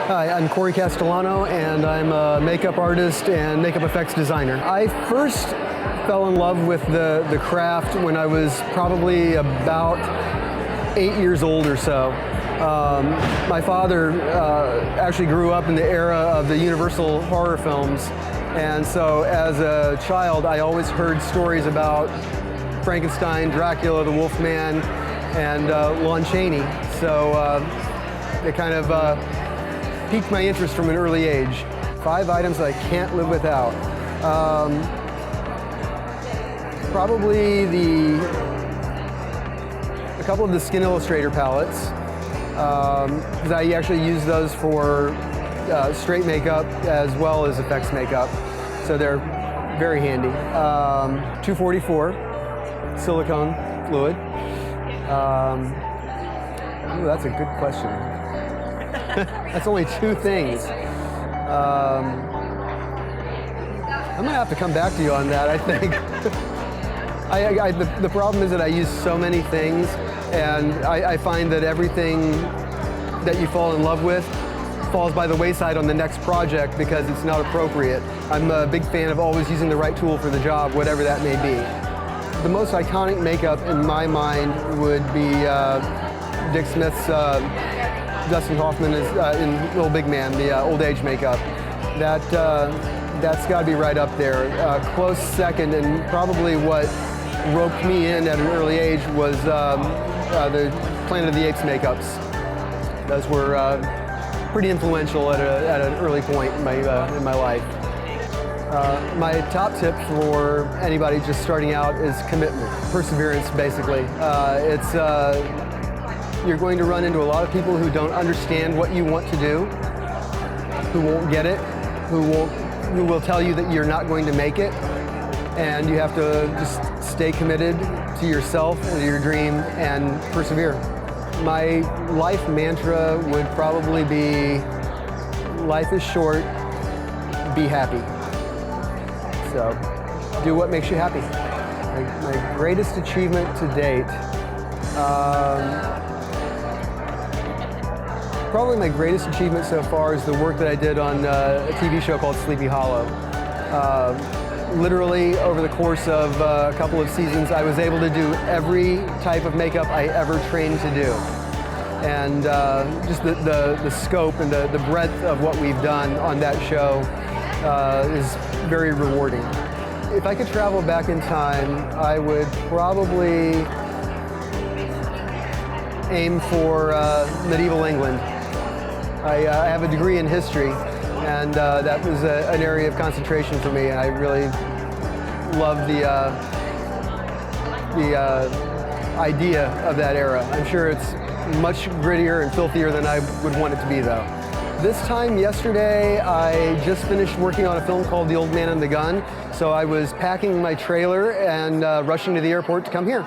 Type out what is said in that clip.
Hi, I'm Corey Castellano, and I'm a makeup artist and makeup effects designer. I first fell in love with the craft when I was probably about 8 years old or so. My father actually grew up in the era of the Universal horror films, and so as a child I always heard stories about Frankenstein, Dracula, the Wolfman, and Lon Chaney. So it kind of piqued my interest from an early age. 5 items that I can't live without. Probably a couple of the Skin Illustrator palettes, because I actually use those for straight makeup as well as effects makeup, so they're very handy. 244 silicone fluid. Ooh, that's a good question. That's only 2 things. I'm gonna have to come back to you on that, I think. The problem is that I use so many things, and I find that everything that you fall in love with falls by the wayside on the next project because it's not appropriate. I'm a big fan of always using the right tool for the job, whatever that may be. The most iconic makeup in my mind would be Dick Smith's Dustin Hoffman is in Little Big Man, the old age makeup. That's got to be right up there. Close second, and probably what roped me in at an early age was the Planet of the Apes makeups. Those were pretty influential at an early point in my life. My top tip for anybody just starting out is commitment, perseverance, basically. You're going to run into a lot of people who don't understand what you want to do, who won't get it, who will tell you that you're not going to make it, and you have to just stay committed to yourself and to your dream and persevere. My life mantra would probably be, life is short, be happy. So, do what makes you happy. My greatest achievement to date, probably my greatest achievement so far is the work that I did on a TV show called Sleepy Hollow. Literally, over the course of a couple of seasons, I was able to do every type of makeup I ever trained to do. And just the scope and the breadth of what we've done on that show is very rewarding. If I could travel back in time, I would probably aim for medieval England. I have a degree in history, and that was an area of concentration for me, and I really love the idea of that era. I'm sure it's much grittier and filthier than I would want it to be, though. This time yesterday, I just finished working on a film called The Old Man and the Gun, so I was packing my trailer and rushing to the airport to come here.